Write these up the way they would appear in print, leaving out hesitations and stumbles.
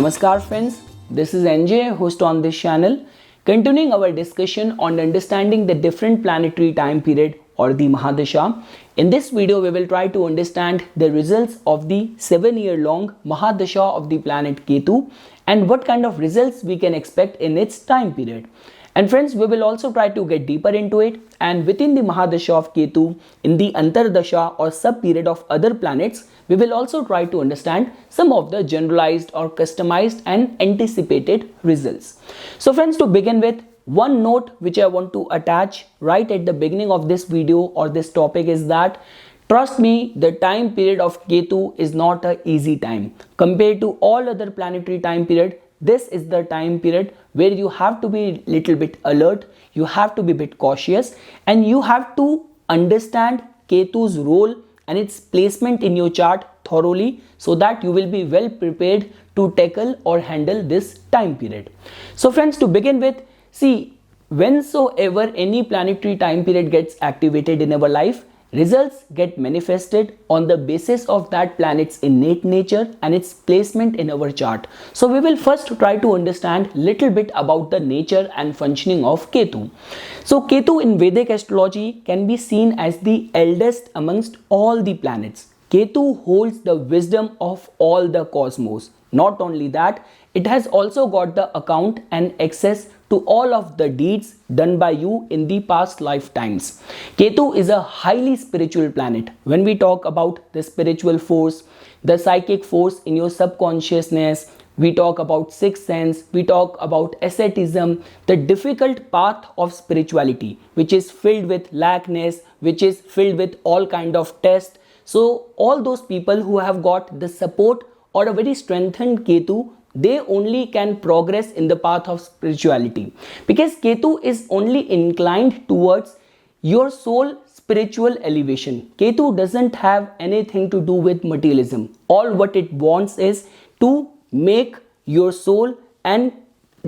Namaskar friends, this is NJ, host on this channel, continuing our discussion on understanding the different planetary time period or the Mahadasha. In this video, we will try to understand the results of the 7-year-long Mahadasha of the planet Ketu and what kind of results we can expect in its time period. And friends, we will also try to get deeper into it, and within the Mahadasha of Ketu, in the Antardasha or sub-period of other planets, we will also try to understand some of the generalized or customized and anticipated results. So friends, to begin with, one note which I want to attach right at the beginning of this video or this topic is that trust me, the time period of Ketu is not an easy time. Compared to all other planetary time period, this is the time period where you have to be little bit alert, you have to be a bit cautious, and you have to understand Ketu's role and its placement in your chart thoroughly so that you will be well prepared to tackle or handle this time period. So friends, to begin with, see, whensoever any planetary time period gets activated in our life, results get manifested on the basis of that planet's innate nature and its placement in our chart. So we will first try to understand little bit about the nature and functioning of Ketu. So Ketu in Vedic astrology can be seen as the eldest amongst all the planets. Ketu holds the wisdom of all the cosmos. Not only that, it has also got the account and access to all of the deeds done by you in the past lifetimes. Ketu is a highly spiritual planet. When we talk about the spiritual force, the psychic force in your subconsciousness, we talk about sixth sense, we talk about asceticism, the difficult path of spirituality, which is filled with lackness, which is filled with all kind of tests. So all those people who have got the support or a very strengthened Ketu, they only can progress in the path of spirituality, because Ketu is only inclined towards your soul spiritual elevation. Ketu doesn't have anything to do with materialism. All what it wants is to make your soul and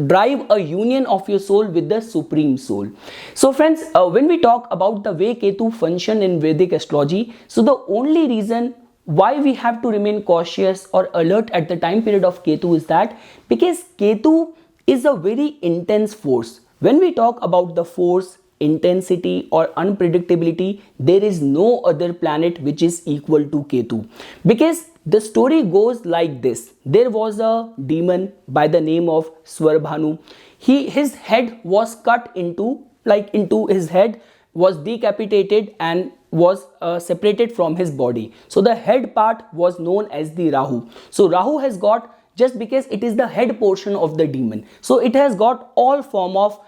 drive a union of your soul with the supreme soul. So friends, when we talk about the way Ketu function in Vedic astrology, so the only reason why we have to remain cautious or alert at the time period of Ketu is that because Ketu is a very intense force. When we talk about the force, intensity or unpredictability, there is no other planet which is equal to Ketu. Because the story goes like this. There was a demon by the name of Swarbhanu. His head was cut into his head was decapitated and was separated from his body. So the head part was known as the Rahu. So Rahu has got, just because it is the head portion of the demon, so it has got all form of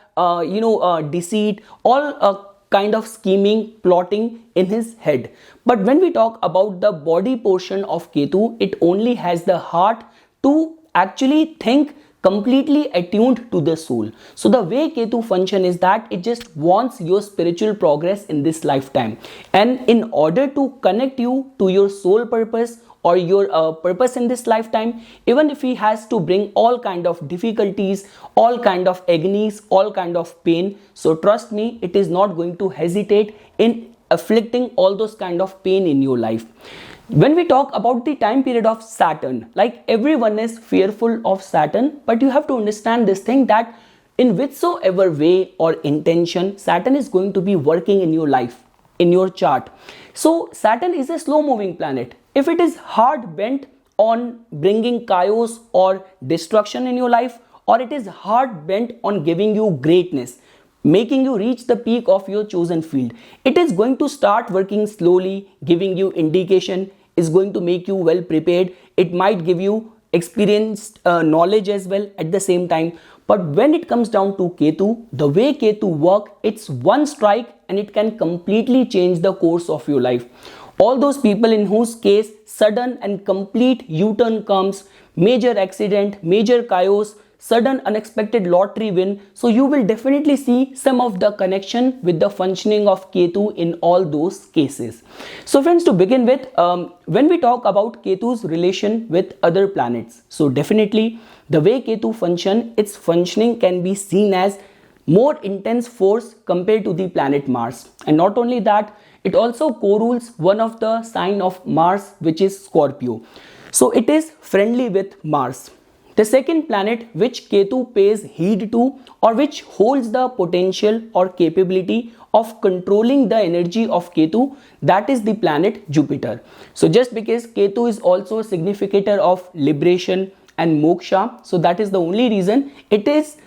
deceit, all kind of scheming, plotting in his head. But when we talk about the body portion of Ketu, it only has the heart to actually think, completely attuned to the soul. So the way Ketu function is that it just wants your spiritual progress in this lifetime, and in order to connect you to your soul purpose or your purpose in this lifetime, even if he has to bring all kind of difficulties, all kind of agonies, all kind of pain, so trust me, it is not going to hesitate in afflicting all those kind of pain in your life. When we talk about the time period of Saturn, like everyone is fearful of Saturn, but you have to understand this thing that in whichsoever way or intention, Saturn is going to be working in your life, in your chart. So Saturn is a slow moving planet. If it is hard bent on bringing chaos or destruction in your life, or it is hard bent on giving you greatness, making you reach the peak of your chosen field, it is going to start working slowly, giving you indication, is going to make you well prepared. It might give you experienced knowledge as well at the same time. But when it comes down to Ketu, the way Ketu work, it's one strike and it can completely change the course of your life. All those people in whose case sudden and complete U-turn comes, major accident, major chaos, sudden unexpected lottery win, so you will definitely see some of the connection with the functioning of Ketu in all those cases. So friends, to begin with, when we talk about Ketu's relation with other planets, so definitely the way Ketu function, its functioning can be seen as more intense force compared to the planet Mars. And not only that, it also co-rules one of the sign of Mars, which is Scorpio. So it is friendly with Mars. The second planet which Ketu pays heed to, or which holds the potential or capability of controlling the energy of Ketu, that is the planet Jupiter. So just because Ketu is also a significator of liberation and moksha, so that is the only reason it is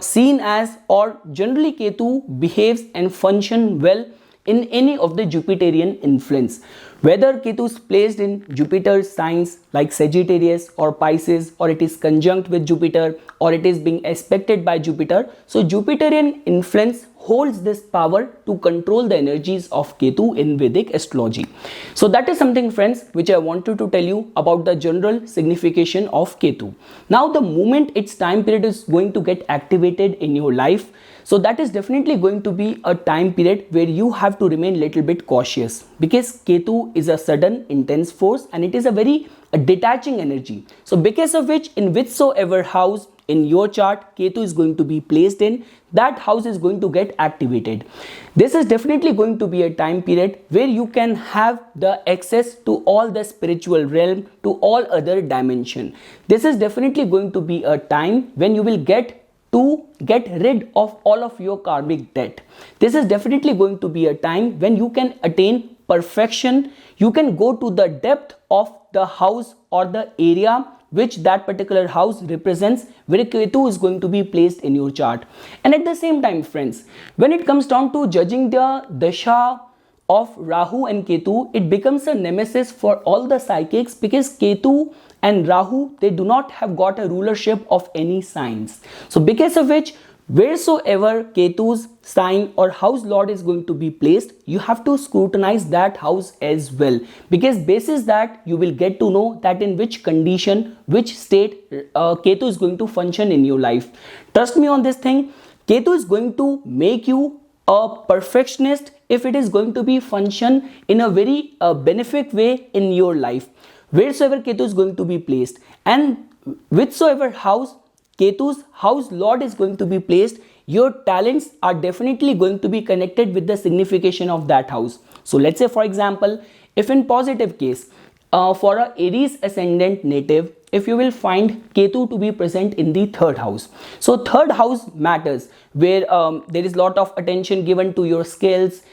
seen as, or generally Ketu behaves and function well in any of the Jupiterian influence. Whether Ketu is placed in Jupiter's signs like Sagittarius or Pisces, or it is conjunct with Jupiter, or it is being aspected by Jupiter, so Jupiterian influence holds this power to control the energies of Ketu in Vedic astrology. So that is something, friends, which I wanted to tell you about the general signification of Ketu. Now the moment its time period is going to get activated in your life, so that is definitely going to be a time period where you have to remain little bit cautious, because Ketu is a sudden intense force and it is a very detaching energy. So because of which, in whichsoever house in your chart Ketu is going to be placed in, that house is going to get activated. This is definitely going to be a time period where you can have the access to all the spiritual realm, to all other dimension. This is definitely going to be a time when you will get rid of all of your karmic debt. This is definitely going to be a time when you can attain perfection. You can go to the depth of the house or the area which that particular house represents, where Ketu is going to be placed in your chart. And at the same time, friends, when it comes down to judging the dasha of Rahu and Ketu, it becomes a nemesis for all the psychics, because Ketu and Rahu, they do not have got a rulership of any signs. So because of which, wheresoever Ketu's sign or house lord is going to be placed, you have to scrutinize that house as well, because basis that you will get to know that in which condition, which state Ketu is going to function in your life. Trust me on this thing, Ketu is going to make you a perfectionist if it is going to be function in a very benefic way in your life, wheresoever Ketu is going to be placed, and whichsoever house Ketu's house lord is going to be placed, your talents are definitely going to be connected with the signification of that house. So let's say, for example, if in positive case, for a Aries ascendant native, if you will find Ketu to be present in the third house. So third house matters, where there is lot of attention given to your skills,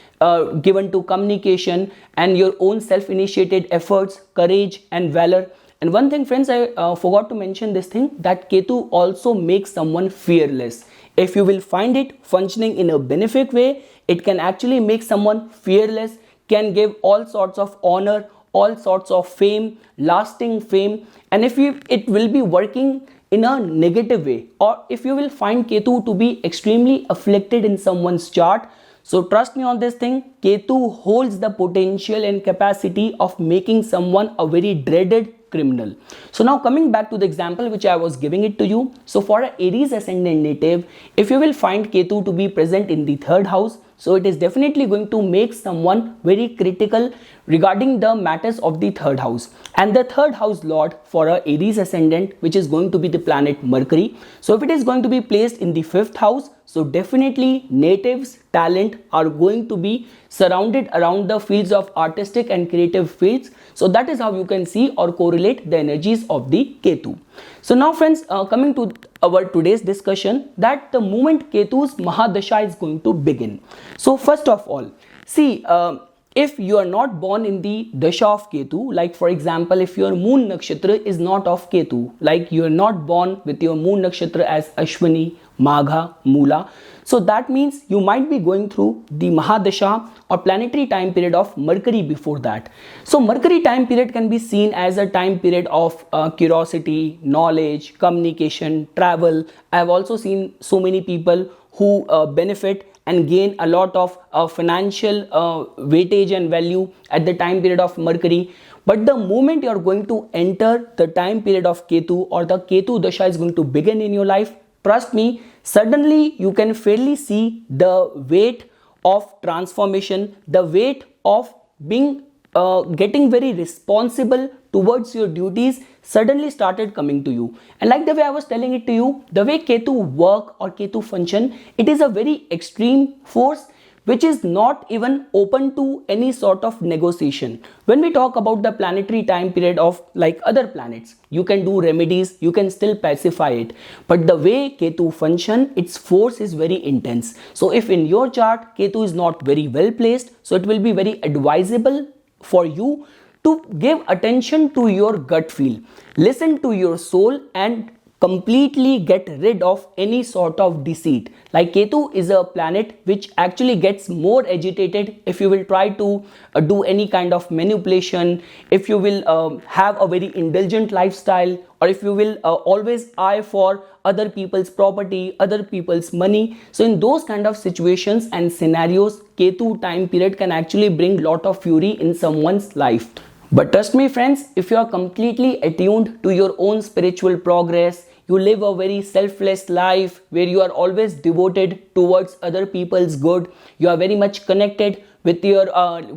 given to communication and your own self-initiated efforts, courage and valor. And one thing, friends, I forgot to mention this thing, that Ketu also makes someone fearless. If you will find it functioning in a benefic way, it can actually make someone fearless, can give all sorts of honor, all sorts of fame, lasting fame. And if it will be working in a negative way, or if you will find Ketu to be extremely afflicted in someone's chart, so trust me on this thing, Ketu holds the potential and capacity of making someone a very dreaded criminal. So now coming back to the example which I was giving it to you. So for an Aries ascendant native, if you will find Ketu to be present in the third house, so it is definitely going to make someone very critical regarding the matters of the third house. And the third house lord for a Aries ascendant, which is going to be the planet Mercury. So if it is going to be placed in the fifth house, so definitely natives' talent are going to be surrounded around the fields of artistic and creative fields. So that is how you can see or correlate the energies of the Ketu. So now, friends, coming to our today's discussion, that the moment Ketu's Mahadasha is going to begin. So first of all, see, if you are not born in the Dasha of Ketu, like for example, if your moon nakshatra is not of Ketu, like you are not born with your moon nakshatra as Ashwini, Magha, Mula, so that means you might be going through the Mahadasha or planetary time period of Mercury before that. So Mercury time period can be seen as a time period of curiosity, knowledge, communication, travel. I have also seen so many people who benefit and gain a lot of financial weightage and value at the time period of Mercury. But the moment you are going to enter the time period of Ketu, or the Ketu Dasha is going to begin in your life, trust me, suddenly you can fairly see the weight of transformation, the weight of being getting very responsible towards your duties suddenly started coming to you. And like the way I was telling it to you, the way Ketu work or Ketu function, it is a very extreme force which is not even open to any sort of negotiation. When we talk about the planetary time period of like other planets, you can do remedies, you can still pacify it, but the way Ketu function, its force is very intense. So if in your chart Ketu is not very well placed, so it will be very advisable for you to give attention to your gut feel, listen to your soul, and completely get rid of any sort of deceit. Like Ketu is a planet which actually gets more agitated if you will try to do any kind of manipulation, if you will have a very indulgent lifestyle, or if you will always eye for other people's property, other people's money. So in those kind of situations and scenarios, Ketu time period can actually bring lot of fury in someone's life. But trust me friends, if you are completely attuned to your own spiritual progress, you live a very selfless life where you are always devoted towards other people's good, you are very much connected with your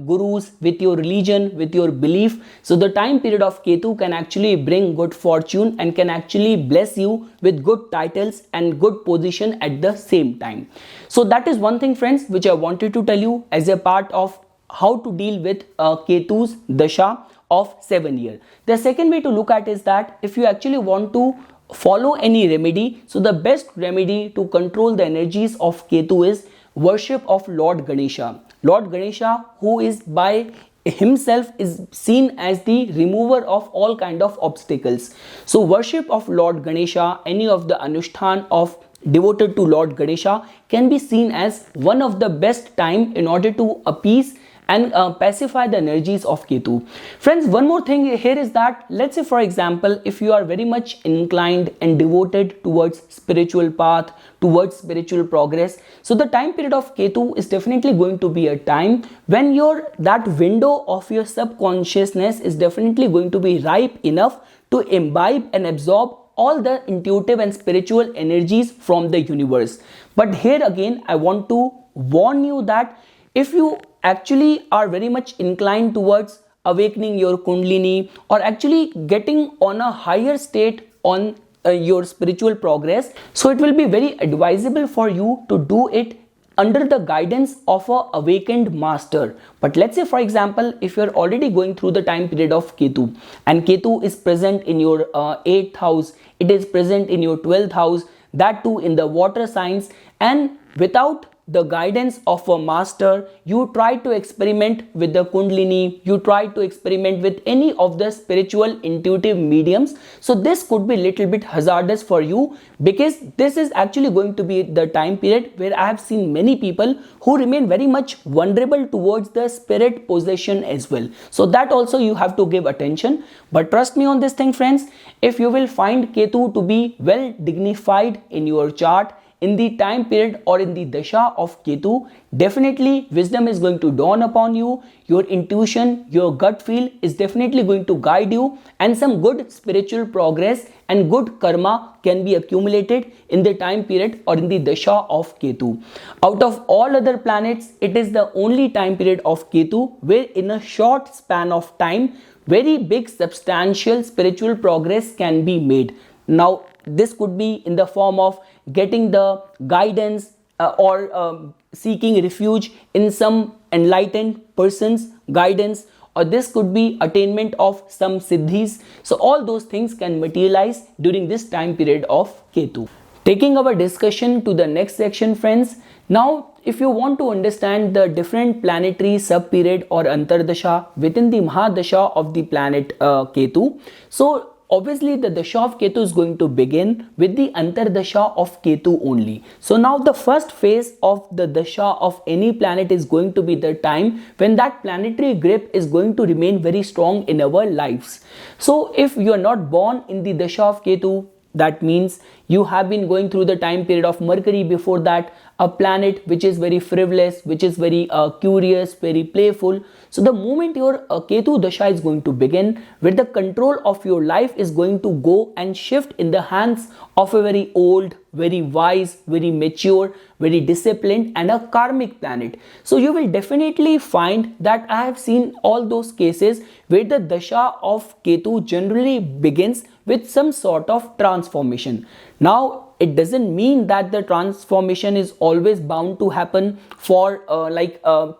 gurus, with your religion, with your belief. So the time period of Ketu can actually bring good fortune and can actually bless you with good titles and good position at the same time. So that is one thing friends which I wanted to tell you as a part of how to deal with Ketu's dasha of 7 years. The second way to look at is that if you actually want to follow any remedy, so the best remedy to control the energies of Ketu is worship of Lord Ganesha. Lord Ganesha, who is by himself is seen as the remover of all kind of obstacles. So worship of Lord Ganesha, any of the Anushthan of devoted to Lord Ganesha can be seen as one of the best time in order to appease and pacify the energies of Ketu. Friends, one more thing here is that, let's say for example, if you are very much inclined and devoted towards spiritual path, towards spiritual progress, so the time period of Ketu is definitely going to be a time when that window of your subconsciousness is definitely going to be ripe enough to imbibe and absorb all the intuitive and spiritual energies from the universe. But here again, I want to warn you that if you actually are very much inclined towards awakening your kundalini or actually getting on a higher state on your spiritual progress, so it will be very advisable for you to do it under the guidance of a awakened master. But let's say for example, if you're already going through the time period of Ketu and Ketu is present in your 8th house, it is present in your 12th house, that too in the water signs, and without the guidance of a master, you try to experiment with the kundalini, you try to experiment with any of the spiritual intuitive mediums. So this could be little bit hazardous for you, because this is actually going to be the time period where I have seen many people who remain very much vulnerable towards the spirit possession as well. So that also you have to give attention. But trust me on this thing friends, if you will find Ketu to be well dignified in your chart, in the time period or in the dasha of Ketu, definitely wisdom is going to dawn upon you, your intuition, your gut feel is definitely going to guide you, and some good spiritual progress and good karma can be accumulated in the time period or in the dasha of Ketu. Out of all other planets, it is the only time period of Ketu where in a short span of time, very big substantial spiritual progress can be made. Now this could be in the form of getting the guidance or seeking refuge in some enlightened person's guidance, or this could be attainment of some siddhis. So all those things can materialize during this time period of Ketu. Taking our discussion to the next section friends, now if you want to understand the different planetary sub-period or antardasha within the Mahadasha of the planet Ketu, so obviously the dasha of Ketu is going to begin with the antardasha of Ketu only. So now the first phase of the dasha of any planet is going to be the time when that planetary grip is going to remain very strong in our lives. So if you are not born in the dasha of Ketu, that means you have been going through the time period of Mercury before that, a planet which is very frivolous, which is very curious, very playful. So the moment your Ketu dasha is going to begin, where the control of your life is going to go and shift in the hands of a very old, very wise, very mature, very disciplined and a karmic planet. So you will definitely find that I have seen all those cases where the dasha of Ketu generally begins with some sort of transformation. Now it doesn't mean that the transformation is always bound to happen for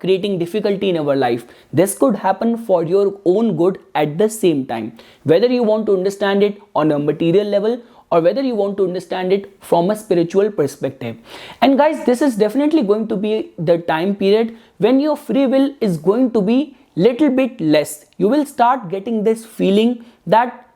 creating difficulty in our life. This could happen for your own good at the same time, whether you want to understand it on a material level or whether you want to understand it from a spiritual perspective. And guys, this is definitely going to be the time period when your free will is going to be little bit less. You will start getting this feeling that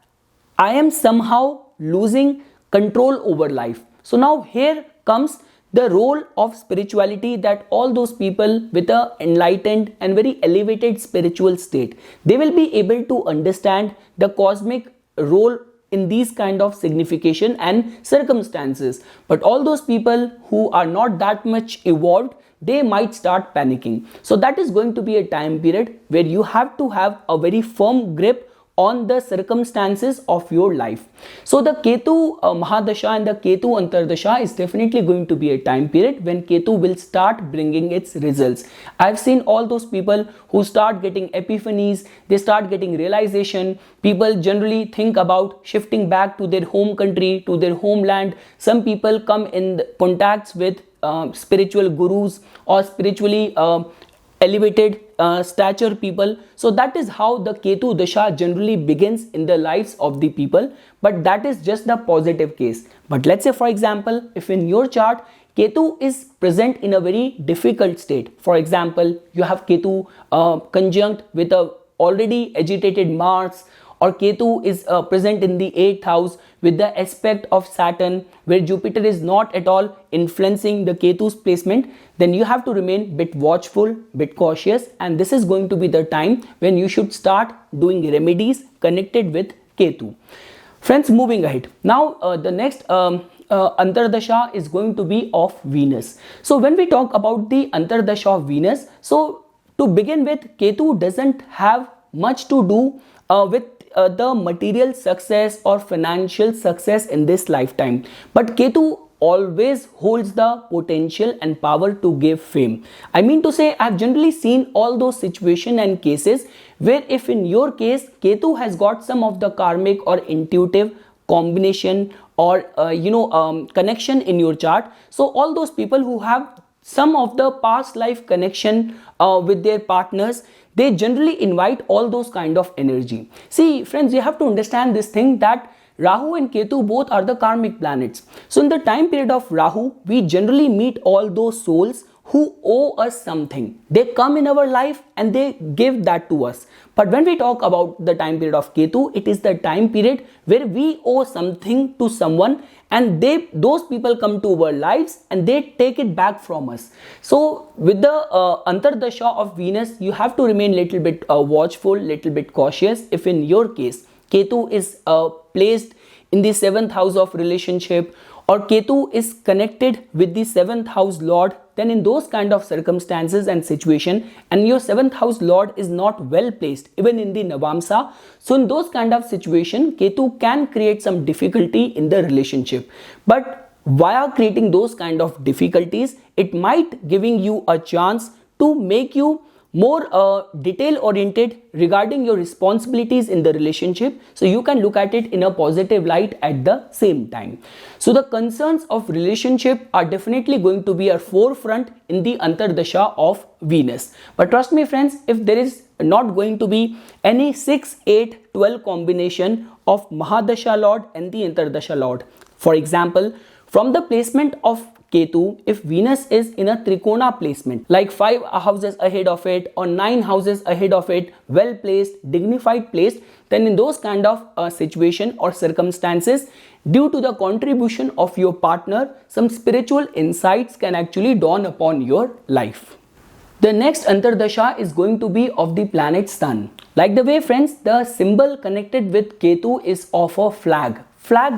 I am somehow losing control over life. So now here comes the role of spirituality, that all those people with a enlightened and very elevated spiritual state, they will be able to understand the cosmic role in these kind of signification and circumstances. But all those people who are not that much evolved, they might start panicking. So that is going to be a time period where you have to have a very firm grip on the circumstances of your life. So the Ketu Mahadasha and the Ketu Antardasha is definitely going to be a time period when Ketu will start bringing its results. I've seen all those people who start getting epiphanies, they start getting realization. People generally think about shifting back to their home country, to their homeland. Some people come in contacts with spiritual gurus or spiritually elevated stature people. So that is how the Ketu Dasha generally begins in the lives of the people, but that is just the positive case. But let's say, for example, if in your chart Ketu is present in a very difficult state, for example, you have Ketu conjunct with a already agitated Mars, or Ketu is present in the 8th house with the aspect of Saturn, where Jupiter is not at all influencing the Ketu's placement, then you have to remain bit watchful, bit cautious, and this is going to be the time when you should start doing remedies connected with Ketu. Friends, moving ahead. Now the next Antardasha is going to be of Venus. So when we talk about the Antardasha of Venus, so to begin with, Ketu doesn't have much to do with the material success or financial success in this lifetime, but Ketu always holds the potential and power to give fame. I mean to say, I've generally seen all those situations and cases where if in your case Ketu has got some of the karmic or intuitive combination or connection in your chart, so all those people who have some of the past life connection with their partners, they generally invite all those kind of energy. See friends, you have to understand this thing that Rahu and Ketu both are the karmic planets. So in the time period of Rahu, we generally meet all those souls who owe us something. They come in our life and they give that to us. But when we talk about the time period of Ketu, it is the time period where we owe something to someone and those people come to our lives and they take it back from us. So with the Antardasha of Venus, you have to remain little bit watchful, little bit cautious. If in your case Ketu is placed in the 7th house of relationship, or Ketu is connected with the 7th house lord, then in those kind of circumstances and situation, and your 7th house lord is not well placed even in the Navamsa, so in those kind of situation Ketu can create some difficulty in the relationship. But via creating those kind of difficulties, it might giving you a chance to make you more detail oriented regarding your responsibilities in the relationship, so you can look at it in a positive light at the same time. So the concerns of relationship are definitely going to be a forefront in the Antardasha of Venus. But trust me friends, if there is not going to be any 6, 8, 12 combination of Mahadasha Lord and the Antardasha Lord, for example, from the placement of Ketu, if Venus is in a Trikona placement, like 5 houses ahead of it or 9 houses ahead of it, well placed, dignified placed, then in those kind of situation or circumstances, due to the contribution of your partner, some spiritual insights can actually dawn upon your life. The next Antardasha is going to be of the planet Sun. Like the way friends, the symbol connected with Ketu is of a flag,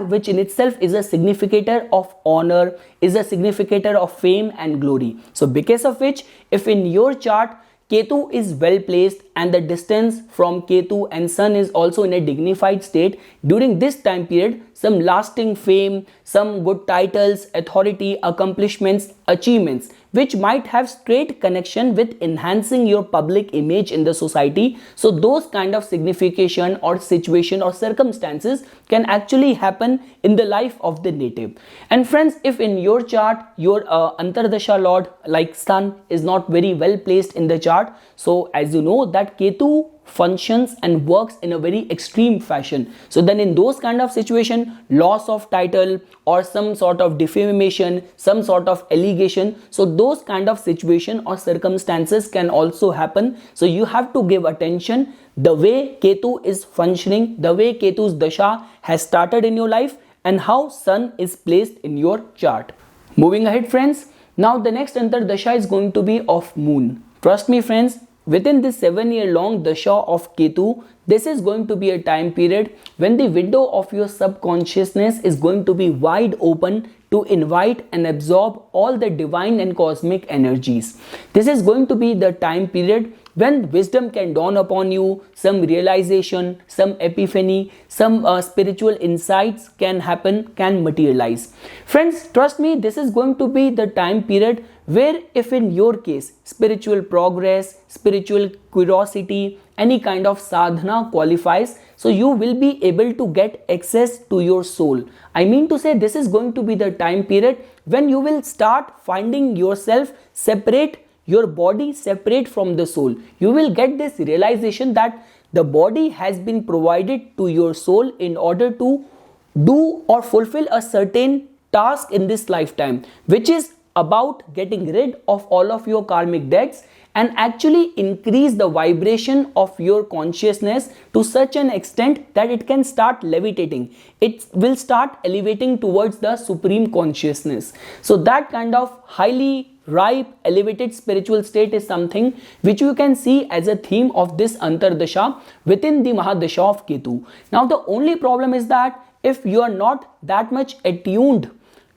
which in itself is a significator of honor, is a significator of fame and glory. So because of which, if in your chart Ketu is well placed and the distance from Ketu and Sun is also in a dignified state, during this time period, some lasting fame, some good titles, authority, accomplishments, achievements, which might have straight connection with enhancing your public image in the society. So those kind of signification or situation or circumstances can actually happen in the life of the native. And friends, if in your chart your Antardasha lord like Sun is not very well placed in the chart, so as you know that Ketu functions and works in a very extreme fashion, so then in those kind of situation, loss of title or some sort of defamation, some sort of allegation, so those kind of situation or circumstances can also happen. So you have to give attention the way Ketu is functioning, the way Ketu's dasha has started in your life, and how Sun is placed in your chart. Moving ahead friends, now the next Antardasha is going to be of Moon. Trust me friends, within this 7-year long dasha of Ketu, this is going to be a time period when the window of your subconsciousness is going to be wide open to invite and absorb all the divine and cosmic energies. This is going to be the time period when wisdom can dawn upon you, some realization, some epiphany, some spiritual insights can happen, can materialize. Friends, trust me, this is going to be the time period where if in your case spiritual progress, spiritual curiosity, any kind of sadhana qualifies, so you will be able to get access to your soul. I mean to say, this is going to be the time period when you will start finding yourself separate, your body separate from the soul. You will get this realization that the body has been provided to your soul in order to do or fulfill a certain task in this lifetime, which is about getting rid of all of your karmic debts and actually increase the vibration of your consciousness to such an extent that it can start levitating. It will start elevating towards the supreme consciousness. So that kind of highly ripe, elevated spiritual state is something which you can see as a theme of this Antardasha within the Mahadasha of Ketu. Now the only problem is that if you are not that much attuned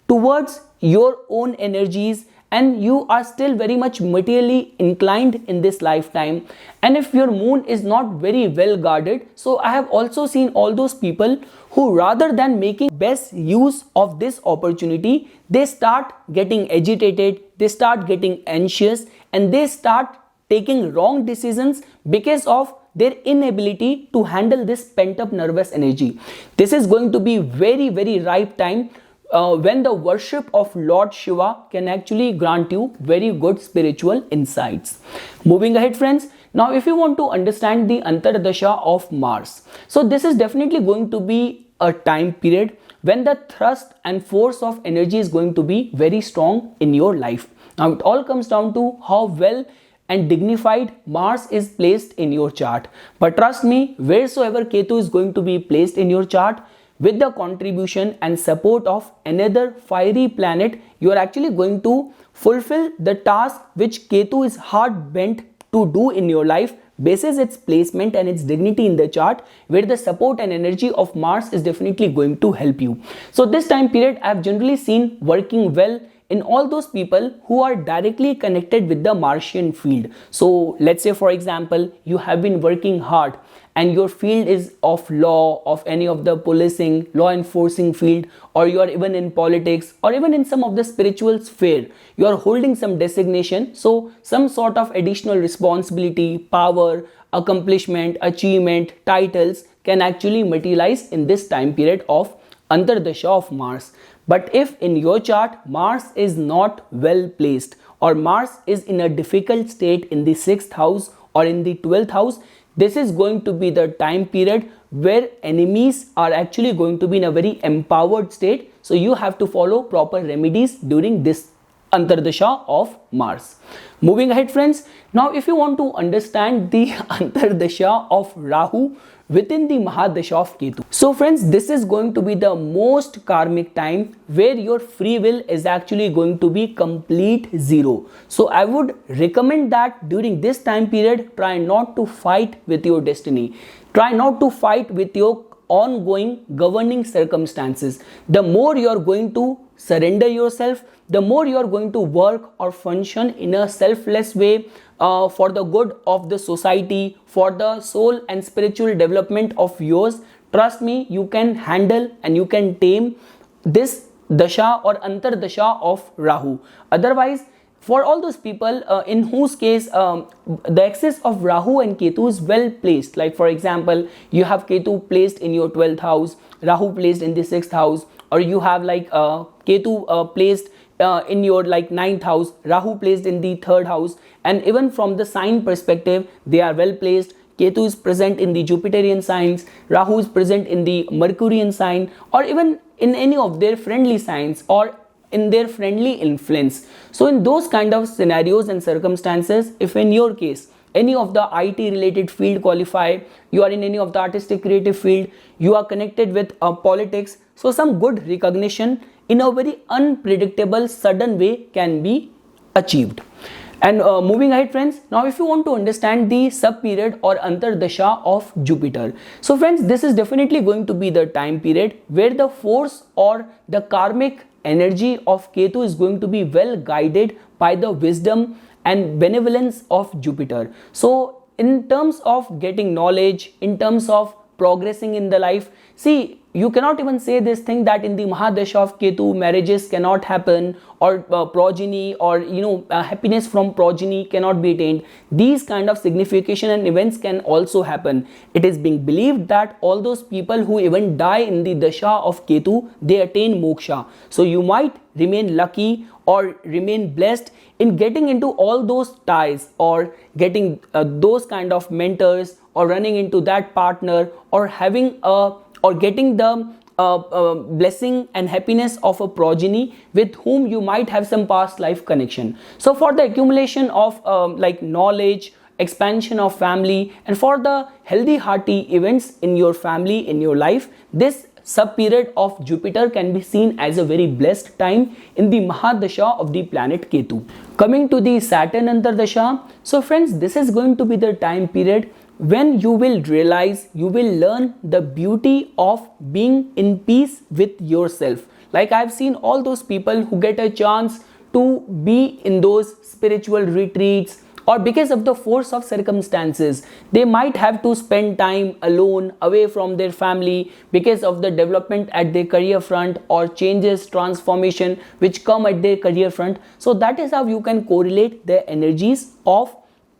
towards your own energies and you are still very much materially inclined in this lifetime, and if your moon is not very well guarded, so I have also seen all those people who rather than making best use of this opportunity, they start getting agitated, they start getting anxious, and they start taking wrong decisions because of their inability to handle this pent up nervous energy. This is going to be very ripe time when the worship of Lord Shiva can actually grant you very good spiritual insights. Moving ahead friends, now if you want to understand the Antardasha of Mars, so this is definitely going to be a time period when the thrust and force of energy is going to be very strong in your life. Now it all comes down to how well and dignified Mars is placed in your chart. But trust me, wheresoever Ketu is going to be placed in your chart, with the contribution and support of another fiery planet, you are actually going to fulfill the task which Ketu is hard bent to do in your life, basis its placement and its dignity in the chart, where the support and energy of Mars is definitely going to help you. So this time period I have generally seen working well in all those people who are directly connected with the Martian field. So let's say for example, you have been working hard and your field is of law, of any of the policing, law enforcing field, or you are even in politics, or even in some of the spiritual sphere, you are holding some designation, so some sort of additional responsibility, power, accomplishment, achievement, titles can actually materialize in this time period of Antardasha of Mars. But if in your chart Mars is not well placed, or Mars is in a difficult state in the 6th house or in the 12th house, this is going to be the time period where enemies are actually going to be in a very empowered state. So you have to follow proper remedies during this Antardasha of Mars. Moving ahead friends, now if you want to understand the Antardasha of Rahu within the Mahadasha of Ketu. So friends, this is going to be the most karmic time where your free will is actually going to be complete zero. So I would recommend that during this time period, try not to fight with your destiny. Try not to fight with your ongoing governing circumstances. The more you are going to surrender yourself, the more you are going to work or function in a selfless way, for the good of the society, for the soul and spiritual development of yours, trust me, you can handle and you can tame this dasha or antardasha of Rahu. Otherwise, for all those people in whose case the axis of Rahu and Ketu is well placed, like for example, you have Ketu placed in your 12th house, Rahu placed in the 6th house, or you have like Ketu placed in your like 9th house, Rahu placed in the 3rd house, and even from the sign perspective, they are well placed. Ketu is present in the Jupiterian signs, Rahu is present in the Mercurian sign, or even in any of their friendly signs or in their friendly influence. So in those kind of scenarios and circumstances, if in your case any of the IT related field qualify, you are in any of the artistic creative field, you are connected with politics, so some good recognition in a very unpredictable sudden way can be achieved. And moving ahead friends, now if you want to understand the sub period or antardasha of Jupiter, so friends, this is definitely going to be the time period where the force or the karmic energy of Ketu is going to be well guided by the wisdom and benevolence of Jupiter. So in terms of getting knowledge, in terms of progressing in the life, see, you cannot even say this thing that in the Mahadasha of Ketu marriages cannot happen, or progeny, or happiness from progeny cannot be attained. These kind of signification and events can also happen. It is being believed that all those people who even die in the Dasha of Ketu, they attain moksha. So you might remain lucky or remain blessed in getting into all those ties, or getting those kind of mentors, or running into that partner, or having a or getting the blessing and happiness of a progeny with whom you might have some past life connection. So for the accumulation of like knowledge, expansion of family, and for the healthy hearty events in your family, in your life, this sub period of Jupiter can be seen as a very blessed time in the Mahadasha of the planet Ketu. Coming to the Saturn Antardasha, so friends, this is going to be the time period when you will realize, you will learn the beauty of being in peace with yourself. Like I've seen all those people who get a chance to be in those spiritual retreats, or because of the force of circumstances, they might have to spend time alone, away from their family, because of the development at their career front, or changes, transformation which come at their career front. So that is how you can correlate the energies of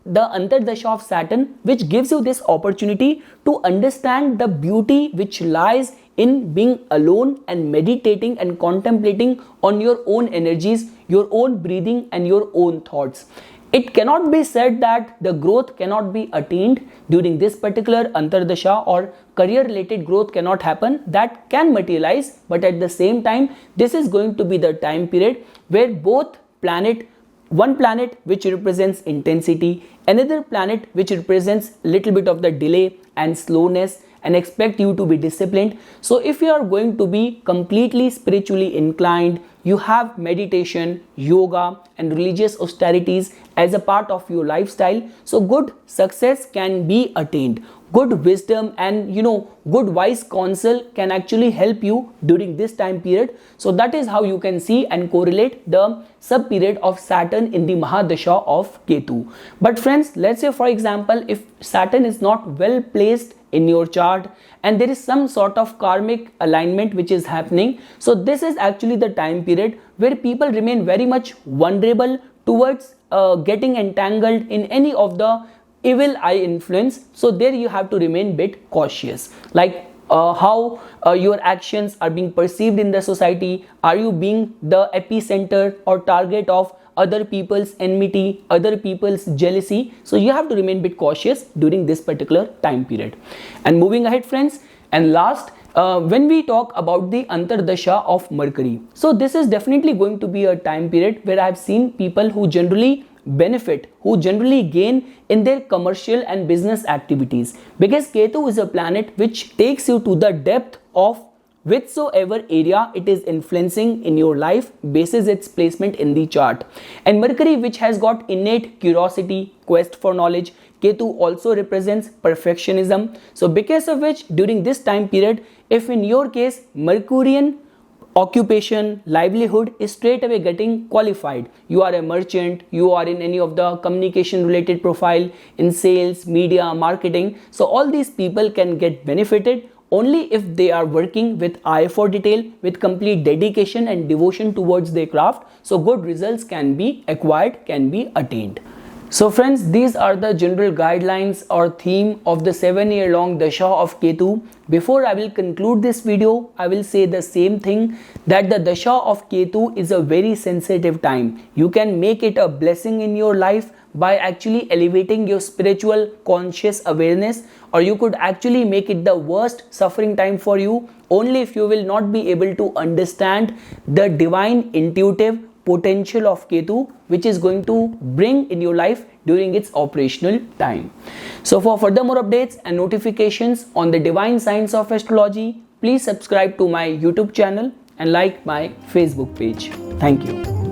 the Antardasha of Saturn, which gives you this opportunity to understand the beauty which lies in being alone and meditating and contemplating on your own energies, your own breathing and your own thoughts. It cannot be said that the growth cannot be attained during this particular Antardasha, or career related growth cannot happen. That can materialize, but at the same time, this is going to be the time period where one planet which represents intensity, another planet which represents little bit of the delay and slowness, and expect you to be disciplined. So if you are going to be completely spiritually inclined, you have meditation, yoga and religious austerities as a part of your lifestyle, so good success can be attained. Good wisdom and good wise counsel can actually help you during this time period. So that is how you can see and correlate the sub period of Saturn in the Mahadasha of Ketu. But friends, let's say for example, if Saturn is not well placed in your chart and there is some sort of karmic alignment which is happening, so this is actually the time period where people remain very much vulnerable towards getting entangled in any of the evil eye influence. So there you have to remain bit cautious, like how your actions are being perceived in the society. Are you being the epicenter or target of other people's enmity, other people's jealousy? So you have to remain bit cautious during this particular time period. And moving ahead friends, and last, when we talk about the Antardasha of Mercury, so this is definitely going to be a time period where I have seen people who generally benefit, who generally gain in their commercial and business activities, because Ketu is a planet which takes you to the depth of whichsoever area it is influencing in your life basis its placement in the chart. And Mercury, which has got innate curiosity, quest for knowledge, Ketu also represents perfectionism. So because of which during this time period, if in your case Mercurian occupation, livelihood is straight away getting qualified. You are a merchant, you are in any of the communication related profile, in sales, media, marketing. So all these people can get benefited only if they are working with eye for detail, with complete dedication and devotion towards their craft. So good results can be acquired, can be attained. So friends, these are the general guidelines or theme of the 7-year-long Dasha of Ketu. Before I will conclude this video, I will say the same thing, that the Dasha of Ketu is a very sensitive time. You can make it a blessing in your life by actually elevating your spiritual conscious awareness, or you could actually make it the worst suffering time for you only if you will not be able to understand the divine intuitive potential of Ketu, which is going to bring in your life during its operational time. So for further more updates and notifications on the divine science of astrology, please subscribe to my YouTube channel and like my Facebook page. Thank you.